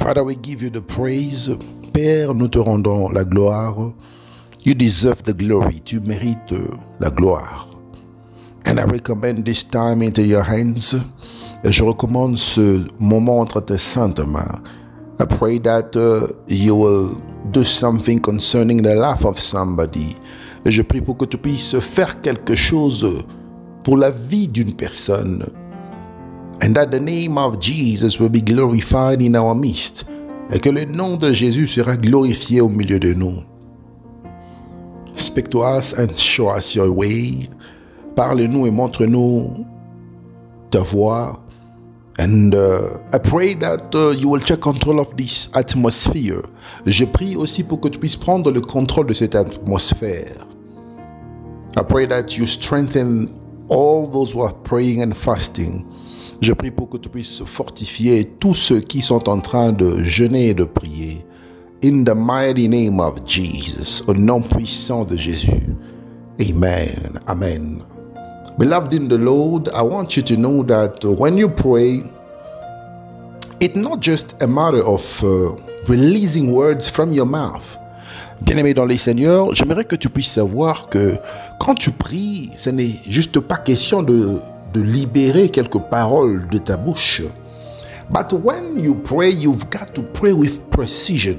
Father, we give you the praise. Père, nous te rendons la gloire. You deserve the glory. Tu mérites la gloire. And I recommend this time into your hands. Et je recommande ce moment entre tes saintes mains. I pray that you will do something concerning the life of somebody. Et je prie pour que tu puisses faire quelque chose pour la vie d'une personne. And that the name of Jesus will be glorified in our midst. Et que le nom de Jésus sera glorifié au milieu de nous. Speak to us and show us your way. Parle-nous et montre-nous ta voie. And I pray that you will take control of this atmosphere. Je prie aussi pour que tu puisses prendre le contrôle de cette atmosphère. I pray that you strengthen all those who are praying and fasting. Je prie pour que tu puisses fortifier tous ceux qui sont en train de jeûner et de prier. In the mighty name of Jesus, au nom puissant de Jésus. Amen. Amen. Beloved in the Lord, I want you to know that when you pray, it's not just a matter of releasing words from your mouth. Bien-aimé dans les Seigneurs, j'aimerais que tu puisses savoir que quand tu pries, ce n'est juste pas question de libérer quelques paroles de ta bouche. But when you pray, you've got to pray with precision.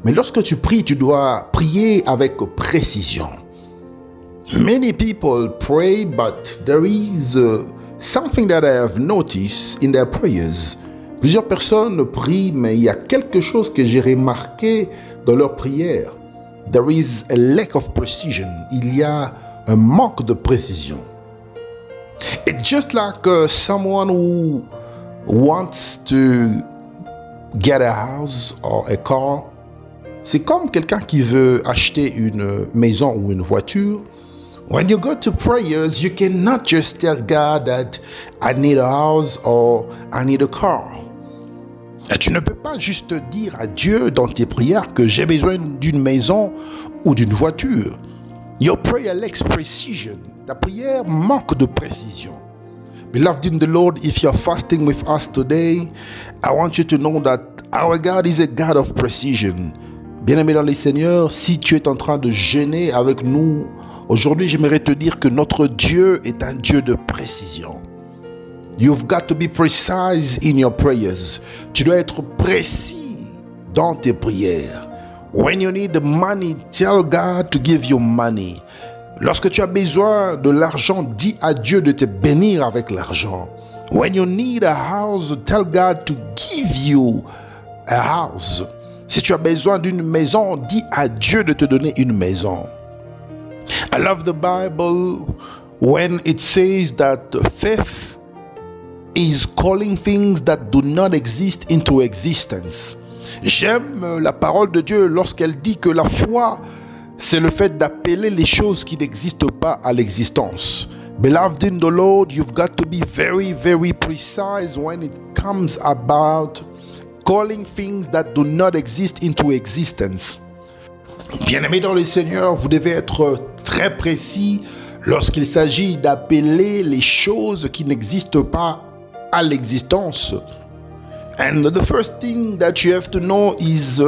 Mais lorsque tu pries, tu dois prier avec précision. Many people pray, but there is something that I have noticed in their prayers. Plusieurs personnes prient, mais il y a quelque chose que j'ai remarqué dans leurs prières. There is a lack of precision. Il y a un manque de précision. It's just like someone who wants to get a house or a car. C'est comme quelqu'un qui veut acheter une maison ou une voiture. When you go to prayers, you cannot just tell God that I need a house or I need a car. Et tu ne peux pas juste dire à Dieu dans tes prières que j'ai besoin d'une maison ou d'une voiture. Your prayer lacks precision. Ta prière manque de précision. Beloved in the Lord, if you're fasting with us today, I want you to know that our God is a God of precision. Bien-aimé dans les Seigneurs, si tu es en train de jeûner avec nous, aujourd'hui, j'aimerais te dire que notre Dieu est un Dieu de précision. You've got to be precise in your prayers. Tu dois être précis dans tes prières. When you need money, tell God to give you money. Lorsque tu as besoin de l'argent, dis à Dieu de te bénir avec l'argent. When you need a house, tell God to give you a house. Si tu as besoin d'une maison, dis à Dieu de te donner une maison. I love the Bible when it says that faith is calling things that do not exist into existence. J'aime la parole de Dieu lorsqu'elle dit que la foi, c'est le fait d'appeler les choses qui n'existent pas à l'existence. Beloved in the Lord, you've got to be very, very precise when it comes about calling things that do not exist into existence. Bien-aimés dans le Seigneur, vous devez être très précis lorsqu'il s'agit d'appeler les choses qui n'existent pas à l'existence. And the first thing that you have to know is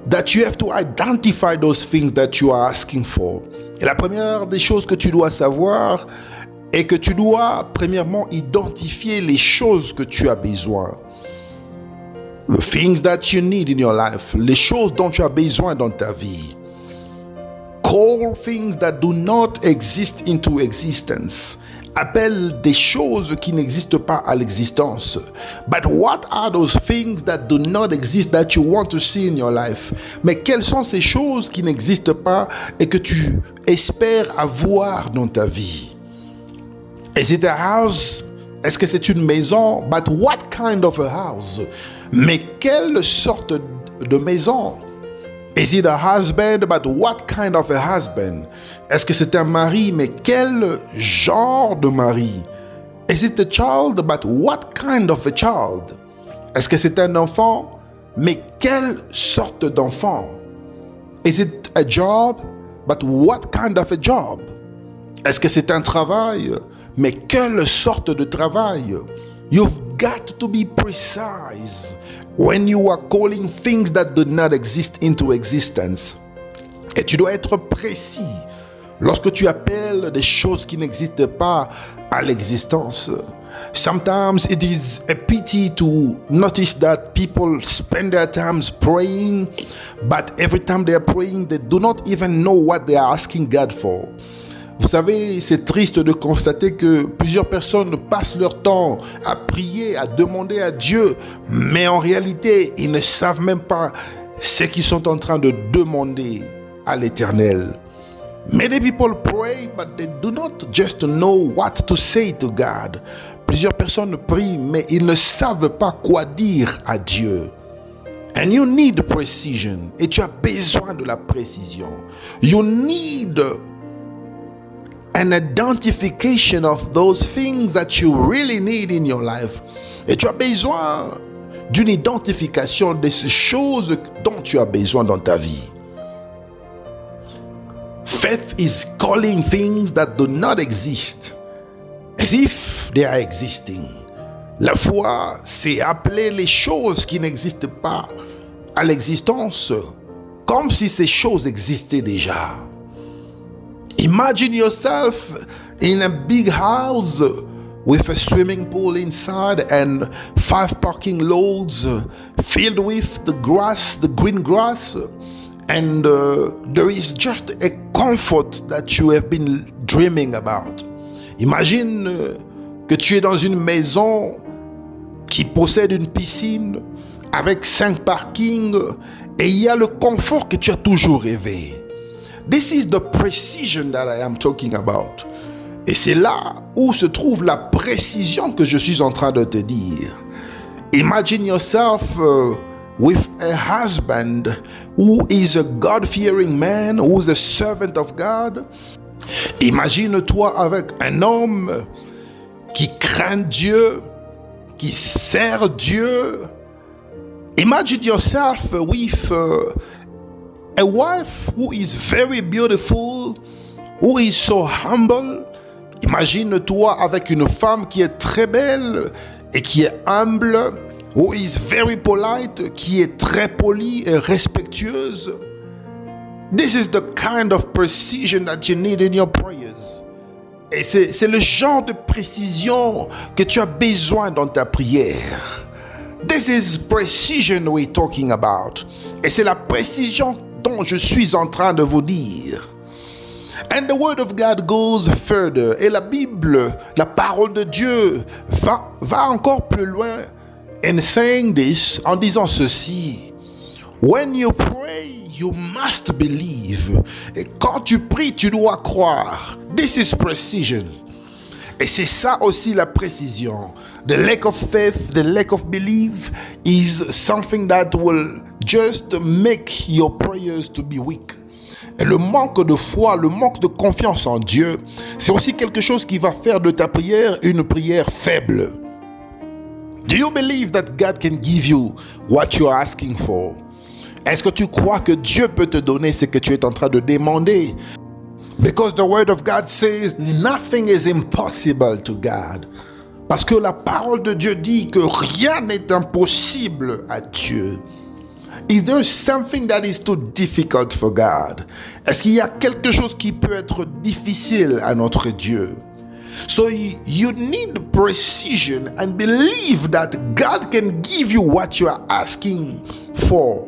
that you have to identify those things that you are asking for. Et la première des choses que tu dois savoir est que tu dois premièrement identifier les choses que tu as besoin. The things that you need in your life, les choses dont tu as besoin dans ta vie. Call things that do not exist into existence. Appelle des choses qui n'existent pas à l'existence. But what are those things that do not exist that you want to see in your life? Mais quelles sont ces choses qui n'existent pas et que tu espères avoir dans ta vie? Is it a house? Est-ce que c'est une maison? But what kind of a house? Mais quelle sorte de maison? Is it a husband? But what kind of a husband? Est-ce que c'est un mari? Mais quel genre de mari? Is it a child? But what kind of a child? Est-ce que c'est un enfant? Mais quelle sorte d'enfant? Is it a job? But what kind of a job? Est-ce que c'est un travail? Mais quelle sorte de travail? You've got to be precise when you are calling things that do not exist into existence. Et tu dois être précis lorsque tu appelles des choses qui n'existent pas à l'existence. Sometimes it is a pity to notice that people spend their times praying, but every time they are praying, they do not even know what they are asking God for. Vous savez, c'est triste de constater que plusieurs personnes passent leur temps à prier, à demander à Dieu, mais en réalité, ils ne savent même pas ce qu'ils sont en train de demander à l'Éternel. Many people pray, but they do not just know what to say to God. Plusieurs personnes prient, mais ils ne savent pas quoi dire à Dieu. And you need precision. Et tu as besoin de la précision. You need an identification of those things that you really need in your life. Et tu as besoin d'une identification de ces choses dont tu as besoin dans ta vie. Faith is calling things that do not exist as if they are existing. La foi, c'est appeler les choses qui n'existent pas à l'existence comme si ces choses existaient déjà. Imagine yourself in a big house with a swimming pool inside and 5 parking lots filled with the grass, the green grass. And there is just a comfort that you have been dreaming about. Imagine que tu es dans une maison qui possède une piscine avec 5 parkings et il y a le confort que tu as toujours rêvé. This is the precision that I am talking about. Et c'est là où se trouve la précision que je suis en train de te dire. Imagine yourself with a husband who is a God-fearing man, who is a servant of God. Imagine-toi avec un homme qui craint Dieu, qui sert Dieu. Imagine yourself with a wife who is very beautiful, who is so humble. Imagine-toi avec une femme qui est très belle et qui est humble, who is very polite, qui est très polie et respectueuse. This is the kind of precision that you need in your prayers. Et c'est le genre de précision que tu as besoin dans ta prière. This is precision we're talking about. Et c'est la précision dont je suis en train de vous dire. And the word of God goes further. Et la Bible, la parole de Dieu, va encore plus loin in saying this, en disant ceci. When you pray, you must believe. Et quand tu pries, tu dois croire. This is precision. Et c'est ça aussi la précision. The lack of faith, the lack of belief is something that will just make your prayers to be weak. Et le manque de foi, le manque de confiance en Dieu, c'est aussi quelque chose qui va faire de ta prière une prière faible. Do you believe that God can give you what you are asking for? Est-ce que tu crois que Dieu peut te donner ce que tu es en train de demander? Because the word of God says nothing is impossible to God. Parce que la parole de Dieu dit que rien n'est impossible à Dieu. Is there something that is too difficult for God? Est-ce qu'il y a quelque chose qui peut être difficile à notre Dieu? So you need precision and believe that God can give you what you are asking for.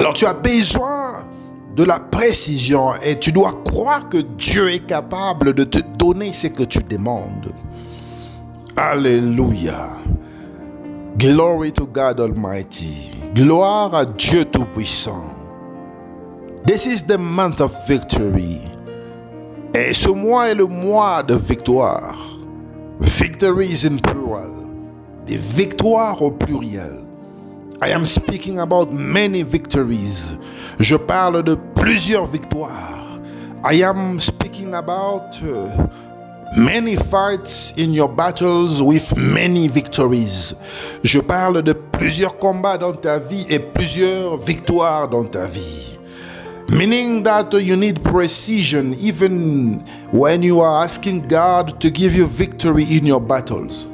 Alors tu as besoin de la précision et tu dois croire que Dieu est capable de te donner ce que tu demandes. Alléluia. Glory to God Almighty. Gloire à Dieu Tout-Puissant. This is the month of victory. Et ce mois est le mois de victoire. Victories in plural. Des victoires au pluriel. I am speaking about many victories. Je parle de plusieurs victoires. I am speaking about many fights in your battles with many victories. Je parle de plusieurs combats dans ta vie et plusieurs victoires dans ta vie. Meaning that you need precision even when you are asking God to give you victory in your battles.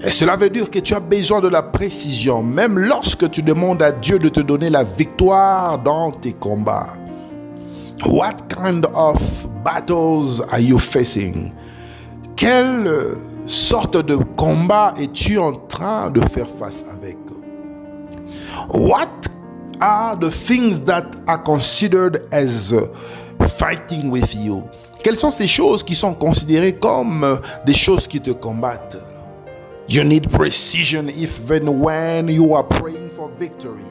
Et cela veut dire que tu as besoin de la précision, même lorsque tu demandes à Dieu de te donner la victoire dans tes combats. What kind of battles are you facing? Quelle sorte de combat es-tu en train de faire face avec? What are the things that are considered as fighting with you? Quelles sont ces choses qui sont considérées comme des choses qui te combattent? You need precision even when you are praying for victory.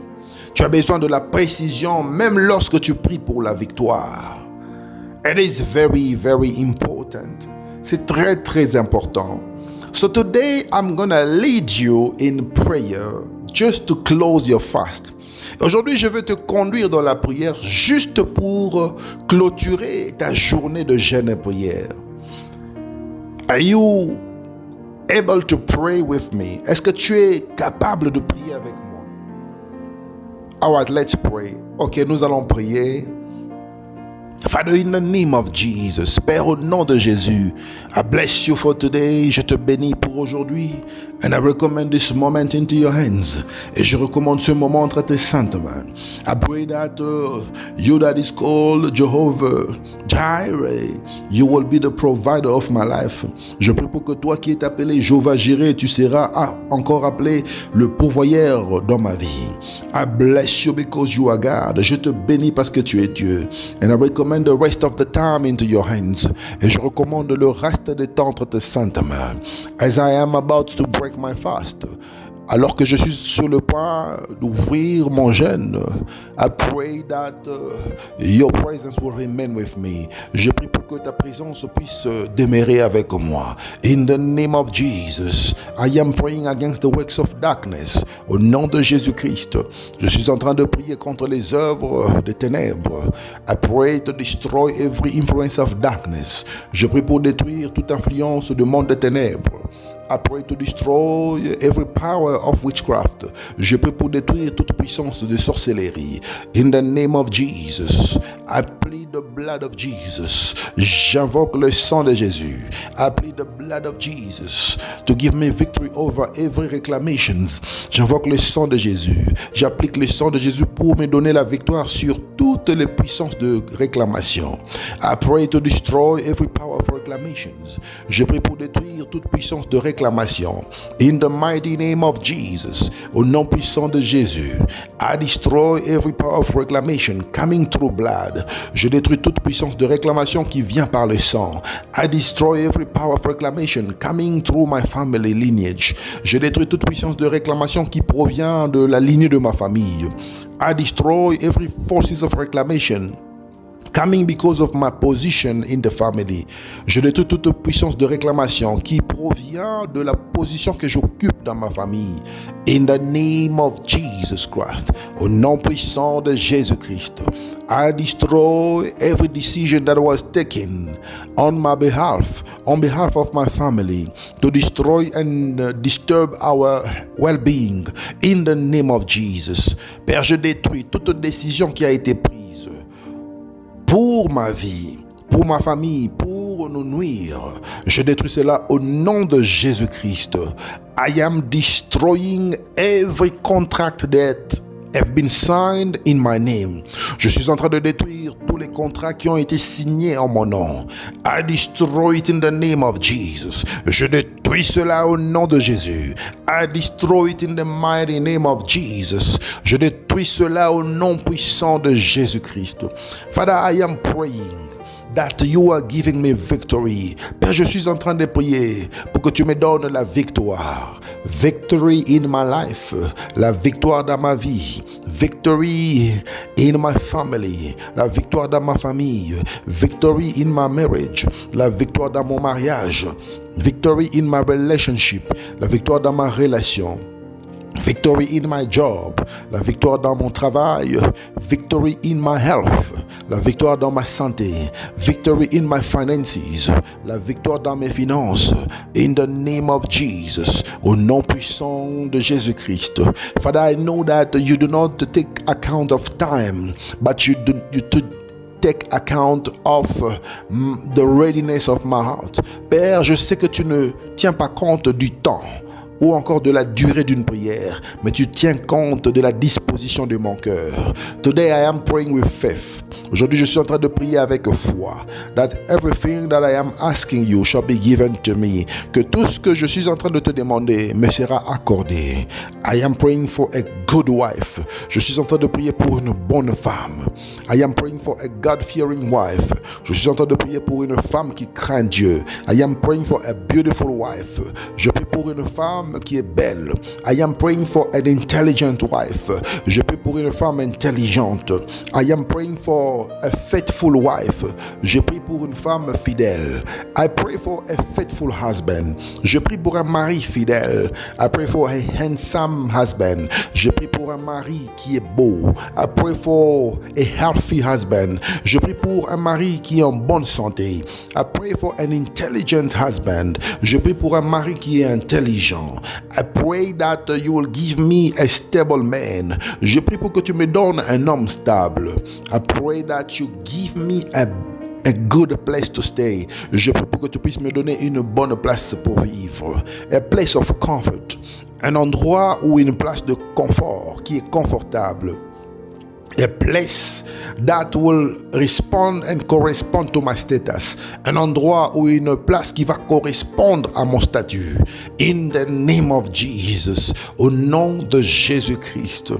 Tu as besoin de la précision même lorsque tu pries pour la victoire. It is very, very important. C'est très, très important. So today I'm gonna lead you in prayer just to close your fast. Aujourd'hui, je veux te conduire dans la prière juste pour clôturer ta journée de jeûne et prière. Are you able to pray with me? Est-ce que tu es capable de prier avec moi? All right, let's pray. Ok, nous allons prier. Father, in the name of Jesus, Père, au nom de Jésus, I bless you for today. Je te bénis pour aujourd'hui. And I recommend this moment into your hands. Et je recommande ce moment entre tes saintes mains. I pray that you that is called Jehovah Jireh, you will be the provider of my life. Je prie pour que toi qui es appelé Jehovah Jireh, tu seras encore appelé le pourvoyeur dans ma vie. I bless you because you are God. Je te bénis parce que tu es Dieu. And I recommend the rest of the time into your hands. Et je recommande le reste des temps entre tes saintes mains. As I am about to break my fast, alors que je suis sur le point d'ouvrir mon jeûne, I pray that your presence will remain with me. Je prie pour que ta présence puisse demeurer avec moi. In the name of Jesus, I am praying against the works of darkness. Au nom de Jésus-Christ, je suis en train de prier contre les œuvres des ténèbres. I pray to destroy every influence of darkness. Je prie pour détruire toute influence du monde des ténèbres. I pray to destroy every power of witchcraft. Je prie pour détruire toute puissance de sorcellerie. In the name of Jesus, I plead the blood of Jesus. J'invoque le sang de Jésus. I plead the blood of Jesus to give me victory over every reclamations. J'invoque le sang de Jésus. J'applique le sang de Jésus pour me donner la victoire sur toutes les puissances de réclamation. I pray to destroy every power of reclamations. Je prie pour détruire toute puissance de réclamation. In the mighty name of Jesus, au nom puissant de Jésus, I destroy every power of reclamation coming through blood. Je détruis toute puissance de réclamation qui vient par le sang. I destroy every power of reclamation coming through my family lineage. Je détruis toute puissance de réclamation qui provient de la lignée de ma famille. I destroy every forces of reclamation coming because of my position in the family. Je détruis toute puissance de réclamation qui provient de la position que j'occupe dans ma famille. In the name of Jesus Christ, au nom puissant de Jésus-Christ, I destroy every decision that was taken on my behalf, on behalf of my family, to destroy and disturb our well-being. In the name of Jesus, Père, je détruis toute décision qui a été prise pour ma vie, pour ma famille, pour nous nuire. Je détruis cela au nom de Jésus-Christ. I am destroying every contract that have been signed in my name. Je suis en train de détruire tous les contrats qui ont été signés en mon nom. I destroy it in the name of Jesus. Je détruis cela au nom de Jésus. I destroy it in the mighty name of Jesus. Je détruis cela au nom puissant de Jésus-Christ. Father, I am praying that you are giving me victory. Père, je suis en train de prier pour que tu me donnes la victoire. Victory in my life. La victoire dans ma vie. Victory in my family. La victoire dans ma famille. Victory in my marriage. La victoire dans mon mariage. Victory in my relationship. La victoire dans ma relation. Victory in my job, la victoire dans mon travail. Victory in my health, la victoire dans ma santé. Victory in my finances, la victoire dans mes finances. In the name of Jesus, au nom puissant de Jésus-Christ. Father, I know that you do not take account of time, but you take account of the readiness of my heart. Père, je sais que tu ne tiens pas compte du temps, ou encore de la durée d'une prière, mais tu tiens compte de la disposition de mon cœur. Today I am praying with faith. Aujourd'hui, je suis en train de prier avec foi. That everything that I am asking you shall be given to me. Que tout ce que je suis en train de te demander me sera accordé. I am praying for a good wife. Je suis en train de prier pour une bonne femme. I am praying for a God-fearing wife. Je suis en train de prier pour une femme qui craint Dieu. I am praying for a beautiful wife. Je prie pour une femme qui est belle. I am praying for an intelligent wife. Je prie pour une femme intelligente. I am praying for a faithful wife. Je prie pour une femme fidèle. I pray for a faithful husband. Je prie pour un mari fidèle. I pray for a handsome husband. Je prie pour un mari qui est beau. I pray for a healthy husband. Je prie pour un mari qui est en bonne santé. I pray for an intelligent husband. Je prie pour un mari qui est intelligent. I pray that you will give me a stable man. Je prie pour que tu me donnes un homme stable. I pray that you give me a good place to stay. Je prie pour que tu puisses me donner une bonne place pour vivre. A place of comfort. Un endroit ou une place de confort qui est confortable. A place that will respond and correspond to my status. Un endroit ou une place qui va correspondre à mon statut. In the name of Jesus. Au nom de Jésus-Christ.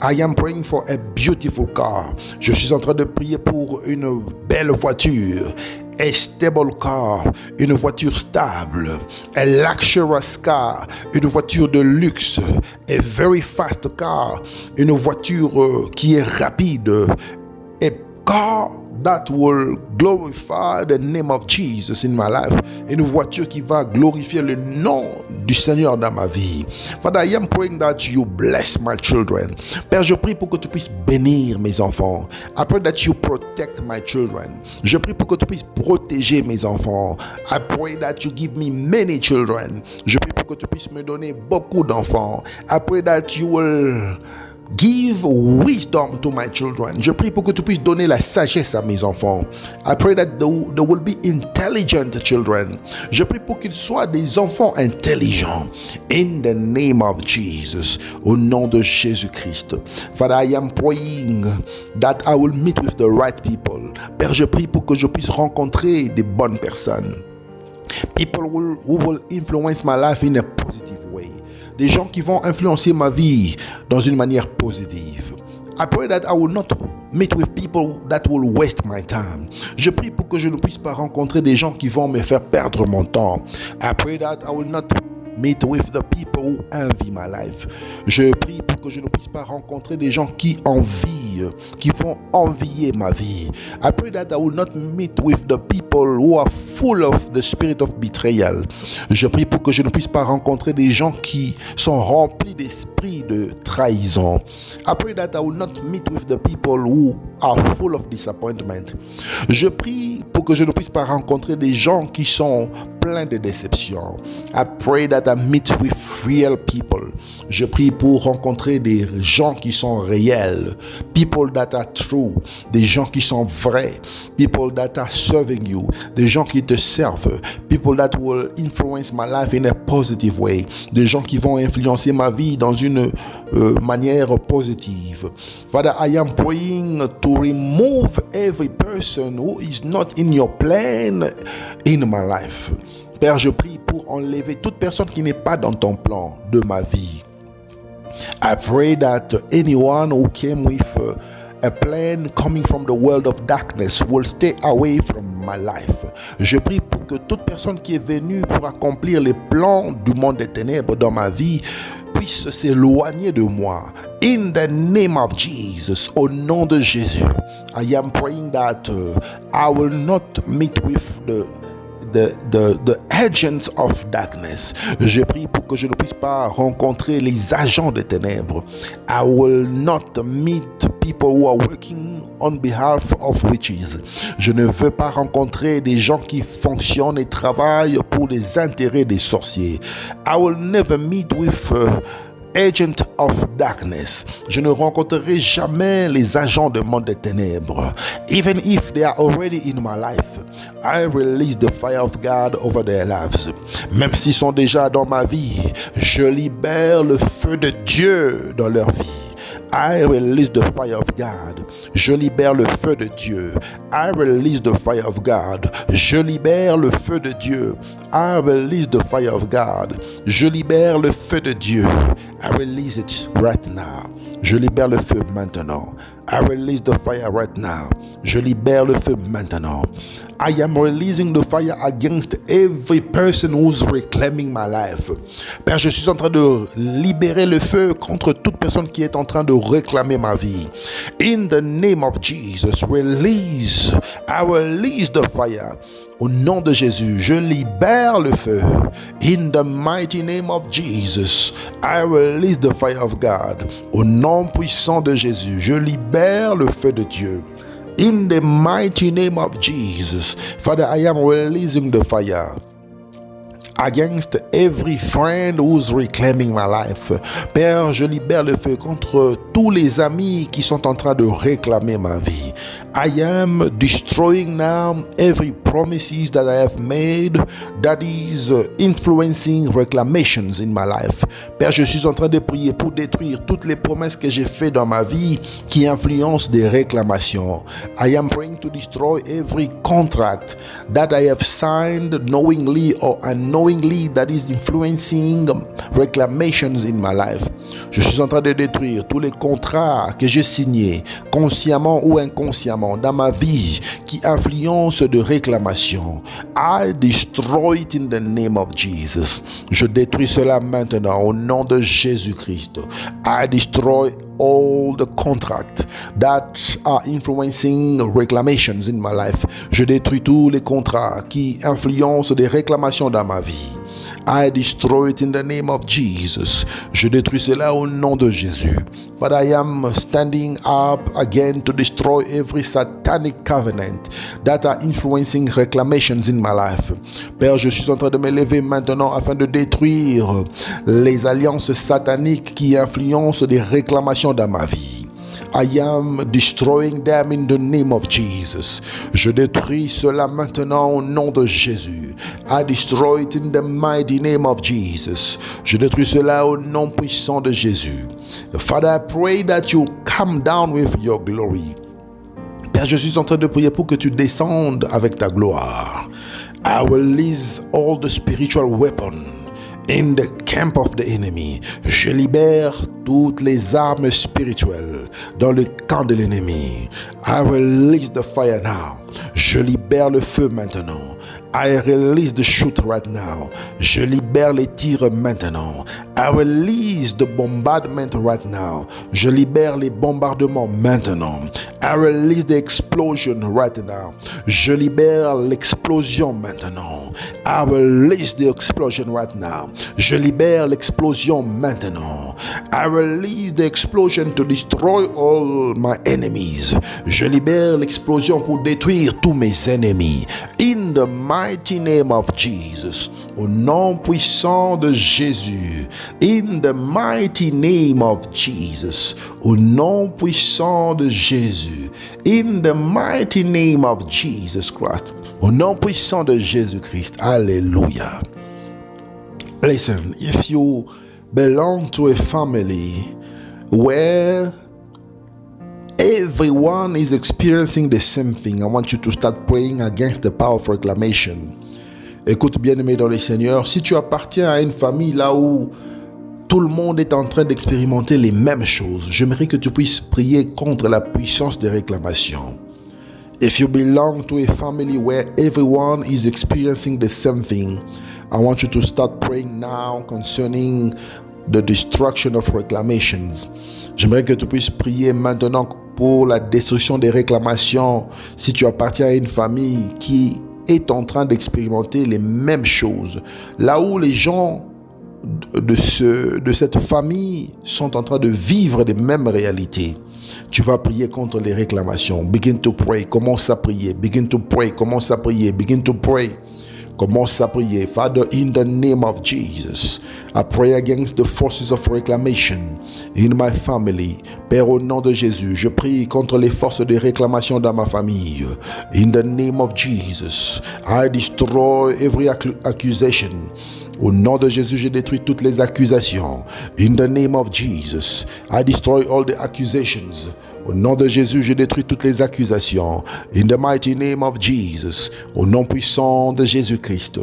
I am praying for a beautiful car. Je suis en train de prier pour une belle voiture. A stable car, une voiture stable. A luxurious car, une voiture de luxe. A very fast car, une voiture qui est rapide. A car that will glorify the name of Jesus in my life. Une voiture qui va glorifier le nom du Seigneur dans ma vie. Father, I am praying that you bless my children. Père, je prie pour que tu puisses bénir mes enfants. I pray that you protect my children. Je prie pour que tu puisses protéger mes enfants. I pray that you give me many children. Je prie pour que tu puisses me donner beaucoup d'enfants. I pray that you will give wisdom to my children. Je prie pour que tu puisses donner la sagesse à mes enfants. I pray that there will be intelligent children. Je prie pour qu'ils soient des enfants intelligents. In the name of Jesus. Au nom de Jésus-Christ. Father, I am praying that I will meet with the right people. Père, je prie pour que je puisse rencontrer des bonnes personnes. People who will influence my life in a positive way. Des gens qui vont influencer ma vie dans une manière positive. I pray that I will not meet with people that will waste my time. Je prie pour que je ne puisse pas rencontrer des gens qui vont me faire perdre mon temps. I pray that I will not meet with the people who envy my life. Je prie pour que je ne puisse pas rencontrer des gens qui envient, qui vont envier ma vie. I pray that I will not meet with the people who are full of the spirit of betrayal. Je prie pour que je ne puisse pas rencontrer des gens qui sont remplis d'esprit de trahison. I pray that I will not meet with the people who are full of disappointment. Je prie pour que je ne puisse pas rencontrer des gens qui sont pleins de déception. I pray that I meet with real people. Je prie pour rencontrer des gens qui sont réels. People that are true. Des gens qui sont vrais. People that are serving you. Des gens qui te servent. People that will influence my life in a positive way. Des gens qui vont influencer ma vie dans une manière positive. Father, I am praying to remove every person who is not in your plan in my life. Père, je prie pour enlever toute personne qui n'est pas dans ton plan de ma vie. I pray that anyone who came with a plan coming from the world of darkness will stay away from my life. Je prie pour que toute personne qui est venue pour accomplir les plans du monde des ténèbres dans ma vie puisse s'éloigner de moi. In the name of Jesus, au nom de Jésus, I am praying that I will not meet with the agents of darkness. Je prie pour que je ne puisse pas rencontrer les agents des ténèbres. I will not meet people who are working on behalf of witches. Je ne veux pas rencontrer des gens qui fonctionnent et travaillent pour les intérêts des sorciers. I will never meet with agent of darkness. Je ne rencontrerai jamais les agents de monde des ténèbres. Even if they are already in my life, I release the fire of God over their lives. Même s'ils sont déjà dans ma vie, je libère le feu de Dieu dans leur vie. I release the fire of God. Je libère le feu de Dieu. I release the fire of God. Je libère le feu de Dieu. I release the fire of God. Je libère le feu de Dieu. I release it right now. Je libère le feu maintenant. I release the fire right now. Je libère le feu maintenant. I am releasing the fire against every person who's reclaiming my life. Père, je suis en train de libérer le feu contre toute personne qui est en train de réclamer ma vie. In the name of Jesus, release. I release the fire. Au nom de Jésus, je libère le feu. In the mighty name of Jesus, I release the fire of God. Au nom puissant de Jésus, je libère le feu de Dieu. In the mighty name of Jesus, Father, I am releasing the fire against every friend who's reclaiming my life. Père, je libère le feu contre tous les amis qui sont en train de réclamer ma vie. I am destroying now every promises that I have made that is influencing reclamations in my life. Père, je suis en train de prier pour détruire toutes les promesses que j'ai faites dans ma vie qui influencent des réclamations. I am praying to destroy every contract that I have signed knowingly or unknowingly that is influencing reclamations in my life. Je suis en train de détruire tous les contrats que j'ai signés, consciemment ou inconsciemment, dans ma vie, qui influencent de réclamations. I destroy it in the name of Jesus. Je détruis cela maintenant au nom de Jésus-Christ. I destroy all the contracts that are influencing reclamations in my life. Je détruis tous les contrats qui influencent des réclamations dans ma vie. I destroy it in the name of Jesus. Je détruis cela au nom de Jésus. But I am standing up again to destroy every satanic covenant that are influencing reclamations in my life. Père, je suis en train de me lever maintenant afin de détruire les alliances sataniques qui influencent des réclamations dans ma vie. I am destroying them in the name of Jesus. Je détruis cela maintenant au nom de Jésus. I destroy it in the mighty name of Jesus. Je détruis cela au nom puissant de Jésus. Father, I pray that you come down with your glory. Père, je suis en train de prier pour que tu descendes avec ta gloire. I release all the spiritual weapons in the camp of the enemy. Je libère toutes les armes spirituelles dans le camp de l'ennemi. I release the fire now. Je libère le feu maintenant. I release the shoot right now. Je libère les tirs maintenant. I release the bombardment right now. Je libère les bombardements maintenant. I release the explosion right now. Je libère l'explosion maintenant. I release the explosion right now. Je libère l'explosion maintenant. I release the explosion to destroy all my enemies. Je libère l'explosion pour détruire tous mes ennemis. In the mighty name of Jesus. Au nom puissant de Jésus. In the mighty name of Jesus. Au nom puissant de Jésus. In the mighty name of Jesus Christ. Au nom puissant de Jésus-Christ. Alléluia. Listen, if you belong to a family where everyone is experiencing the same thing, I want you to start praying against the power of reclamation. Écoute, bien-aimé dans le Seigneur, si tu appartiens à une famille là où tout le monde est en train d'expérimenter les mêmes choses, j'aimerais que tu puisses prier contre la puissance des réclamations. If you belong to a family where everyone is experiencing the same thing, I want you to start praying now concerning the destruction of reclamations. J'aimerais que tu puisses prier maintenant pour la destruction des réclamations si tu appartiens à une famille qui est en train d'expérimenter les mêmes choses. Là où les gens de cette famille sont en train de vivre les mêmes réalités. Tu vas prier contre les réclamations. Begin to pray. Commence à prier. Begin to pray. Commence à prier. Begin to pray. Commence à prier. Father, in the name of Jesus, I pray against the forces of reclamation in my family. Père, au nom de Jésus, je prie contre les forces de réclamation dans ma famille. In the name of Jesus, I destroy every accusation. Au nom de Jésus, je détruis toutes les accusations. In the name of Jesus, I destroy all the accusations. Au nom de Jésus, je détruis toutes les accusations. In the mighty name of Jesus, au nom puissant de Jésus-Christ.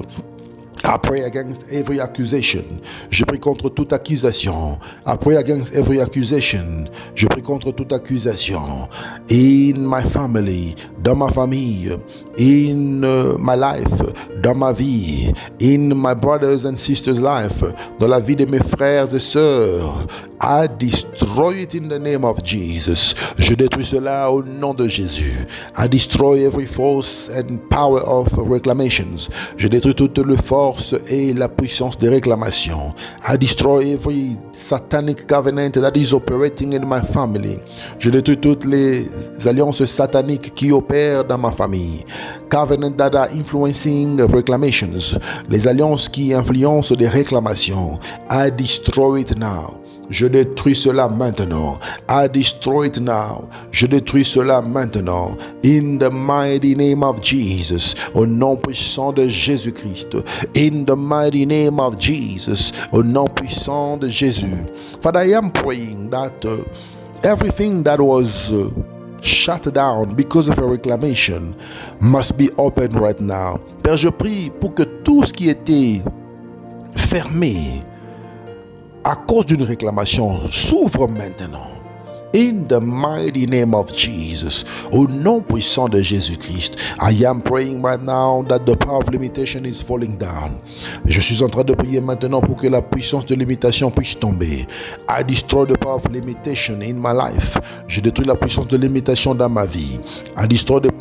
I pray against every accusation. Je prie contre toute accusation. I pray against every accusation. Je prie contre toute accusation. In my family, dans ma famille, in my life, dans ma vie, in my brothers and sisters' life, dans la vie de mes frères et sœurs. I destroy it in the name of Jesus. Je détruis cela au nom de Jésus. I destroy every force and power of reclamations. Je détruis toute la force et la puissance de réclamation. I destroy every satanic covenant that is operating in my family. Je détruis toutes les alliances sataniques qui opèrent dans ma famille. Covenant that are influencing reclamations. Les alliances qui influencent des réclamations. I destroy it now. Je détruis cela maintenant. I destroy it now. Je détruis cela maintenant. In the mighty name of Jesus. Au nom puissant de Jésus-Christ. In the mighty name of Jesus. Au nom puissant de Jésus. Father, I am praying that everything that was shut down because of a reclamation must be open right now. Père, je prie pour que tout ce qui était fermé à cause d'une réclamation s'ouvre maintenant. In the mighty name of Jesus, au nom puissant de Jésus-Christ, I am praying right now that the power of limitation is falling down. Je suis en train de prier maintenant pour que la puissance de limitation puisse tomber. I destroy the power of limitation in my life. Je détruis la puissance de limitation dans ma vie. I destroy the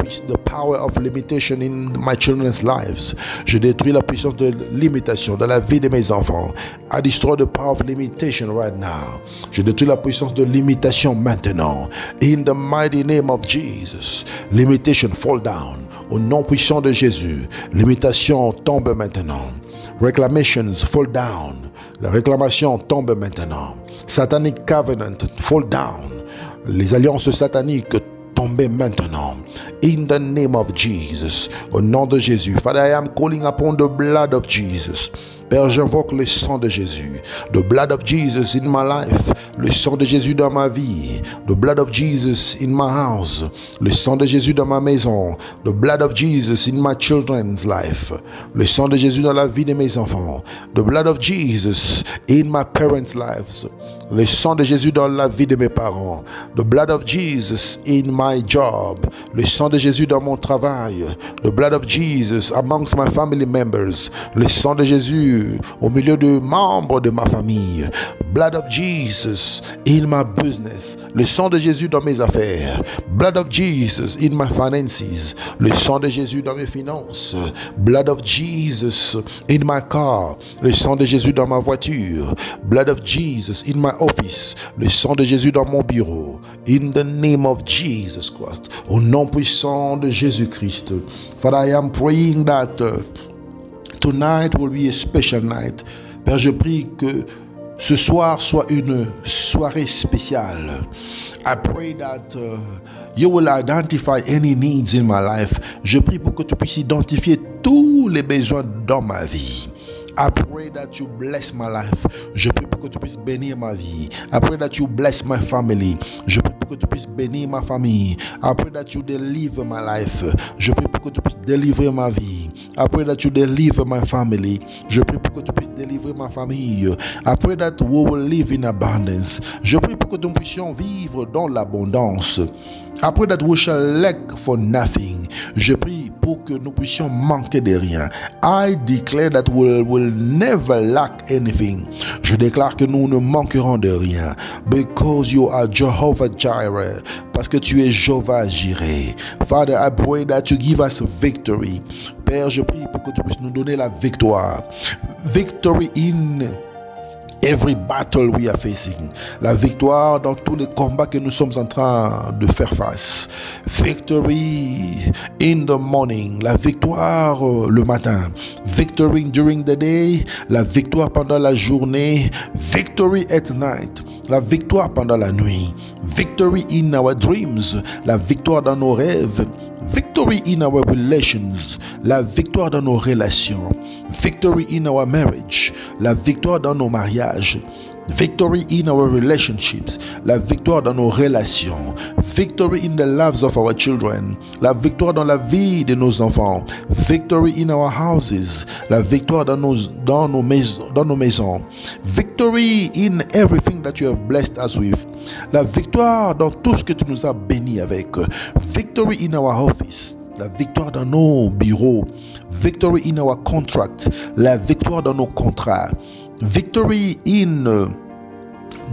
power of limitation in my children's lives. Je détruis la puissance de limitation dans la vie de mes enfants. I destroy the power of limitation right now. Je détruis la puissance de limitation maintenant. In the mighty name of Jesus, limitation fall down. Au nom puissant de Jésus, limitation tombe maintenant. Reclamations fall down. La réclamation tombe maintenant. Satanic covenant fall down. Les alliances sataniques tombent maintenant. In the name of Jesus, au nom de Jésus. Father, I am calling upon the blood of Jesus. Père, j'invoque le sang de Jésus. The blood of Jesus in my life. Le sang de Jésus dans ma vie. The blood of Jesus in my house. Le sang de Jésus dans ma maison. The blood of Jesus in my children's life. Le sang de Jésus dans la vie de mes enfants. The blood of Jesus in my parents' lives. Le sang de Jésus dans la vie de mes parents. The blood of Jesus in my job. Le sang de Jésus dans mon travail. The blood of Jesus amongst my family members. Le sang de Jésus au milieu de membres de ma famille. Blood of Jesus in my business. Le sang de Jésus dans mes affaires. Blood of Jesus in my finances. Le sang de Jésus dans mes finances. Blood of Jesus in my car. Le sang de Jésus dans ma voiture. Blood of Jesus in my office. Le sang de Jésus dans mon bureau. In the name of Jesus Christ. Au nom puissant de Jésus-Christ. Father, I am praying that tonight will be a special night. Père, je prie que ce soir soit une soirée spéciale. I pray that you will identify any needs in my life. Je prie pour que tu puisses identifier tous les besoins dans ma vie. I pray that you bless my life. Je prie pour que tu puisses bénir ma vie. I pray that you bless my family. Je prie pour que tu puisses bénir ma famille. I pray that you deliver my life. Je prie pour que tu puisses délivrer ma vie. I pray that you deliver my family. Je prie pour que tu puisses délivrer ma famille. I pray that we will live in abundance. Je prie pour que nous puissions vivre dans l'abondance. I pray that we shall lack for nothing. Je prie pour que nous puissions manquer de rien. I declare that we will never lack anything. Je déclare que nous ne manquerons de rien. Because you are Jehovah Jireh. Parce que tu es Jehovah Jireh. Father, I pray that you give us victory. Père, je prie pour que tu puisses nous donner la victoire. Victory in every battle we are facing. La victoire dans tous les combats que nous sommes en train de faire face. Victory in the morning. La victoire le matin. Victory during the day. La victoire pendant la journée. Victory at night. La victoire pendant la nuit. Victory in our dreams. La victoire dans nos rêves. Victory in our relations. La victoire dans nos relations. Victory in our marriage. La victoire dans nos mariages. Victory in our relationships. La victoire dans nos relations. Victory in the lives of our children. La victoire dans la vie de nos enfants. Victory in our houses. La victoire dans nos maisons. Victory in everything that you have blessed us with. La victoire dans tout ce que tu nous as bénis avec. Victory in our office. La victoire dans nos bureaux. Victory in our contract. La victoire dans nos contrats. Victory in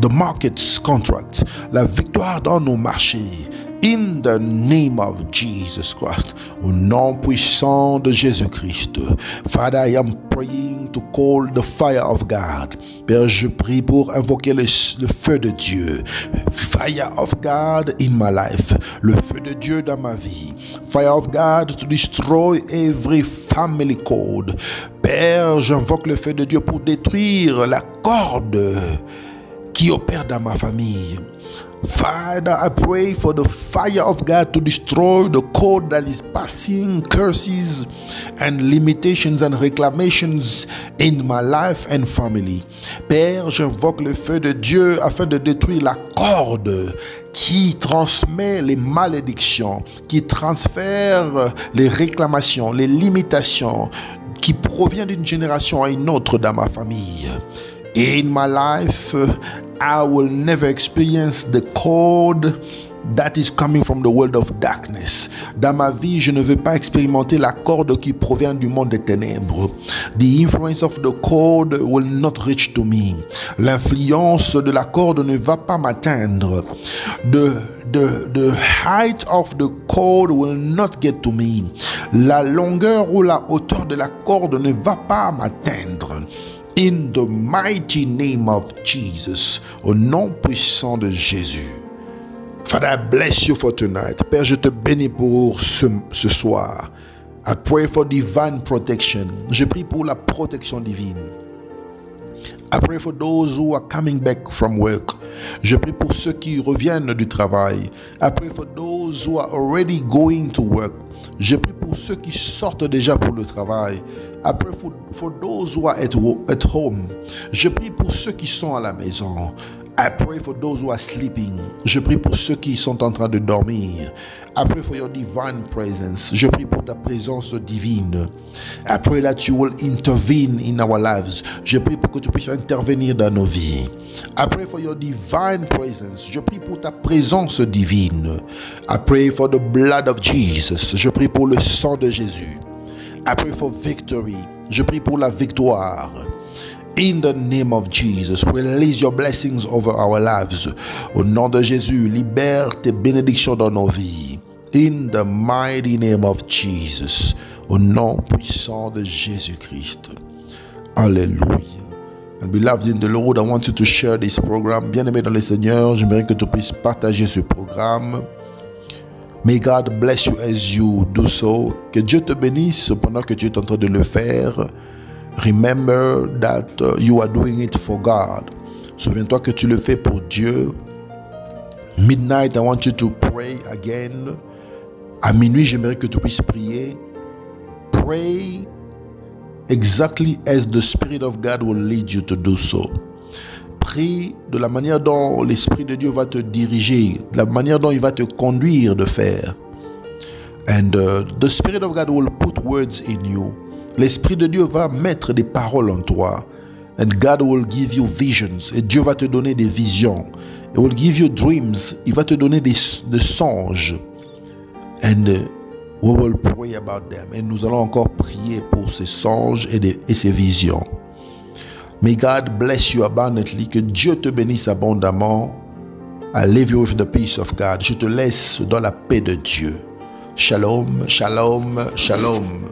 the markets contract. La victoire dans nos marchés. In the name of Jesus Christ. Au nom puissant de Jésus-Christ. Father, I am praying to call the fire of God. Père, je prie pour invoquer le feu de Dieu. Fire of God in my life. Le feu de Dieu dans ma vie. Fire of God to destroy every family code. Père, j'invoque le feu de Dieu pour détruire la corde qui opère dans ma famille. Father, I pray for the fire of God to destroy the code that is passing curses and limitations and reclamations in my life and family. Père, j'invoque le feu de Dieu afin de détruire la corde qui transmet les malédictions, qui transfère les réclamations, les limitations qui proviennent d'une génération à une autre dans ma famille. In my life, I will never experience the code that is coming from the world of darkness. Dans ma vie, je ne veux pas expérimenter la corde qui provient du monde des ténèbres. The influence of the code will not reach to me. L'influence de la corde ne va pas m'atteindre. The height of the cord will not get to me. La longueur ou la hauteur de la corde ne va pas m'atteindre. In the mighty name of Jesus, au nom puissant de Jésus. Father, I bless you for tonight. Père, je te bénis pour ce soir. I pray for divine protection. Je prie pour la protection divine. I pray for those who are coming back from work. Je prie pour ceux qui reviennent du travail. I pray for those who are already going to work. Je prie pour ceux qui sortent déjà pour le travail. I pray for those who are at home. Je prie pour ceux qui sont à la maison. I pray for those who are sleeping. Je prie pour ceux qui sont en train de dormir. I pray for your divine presence. Je prie pour ta présence divine. I pray that you will intervene in our lives. Je prie pour que tu puisses intervenir dans nos vies. I pray for your divine presence. Je prie pour ta présence divine. I pray for the blood of Jesus. Je prie pour le sang de Jésus. I pray for victory. Je prie pour la victoire. In the name of Jesus, release your blessings over our lives. Au nom de Jésus, libère tes bénédictions dans nos vies. In the mighty name of Jesus. Au nom puissant de Jésus-Christ. Alléluia. And beloved in the Lord, I want you to share this program. Bien-aimé dans le Seigneur, j'aimerais que tu puisses partager ce programme. May God bless you as you do so. Que Dieu te bénisse pendant que tu es en train de le faire. Remember that you are doing it for God. Souviens-toi que tu le fais pour Dieu. Midnight, I want you to pray again. À minuit, j'aimerais que tu puisses prier. Pray exactly as the Spirit of God will lead you to do so. Prie de la manière dont l'Esprit de Dieu va te diriger, de la manière dont il va te conduire de faire. And the Spirit of God will put words in you. L'Esprit de Dieu va mettre des paroles en toi. And God will give you visions. Et Dieu va te donner des visions. He will give you dreams. Il va te donner des songes. And we will pray about them. Et nous allons encore prier pour ces songes et ces visions. May God bless you abundantly. Que Dieu te bénisse abondamment. I leave you with the peace of God. Je te laisse dans la paix de Dieu. Shalom, shalom, shalom.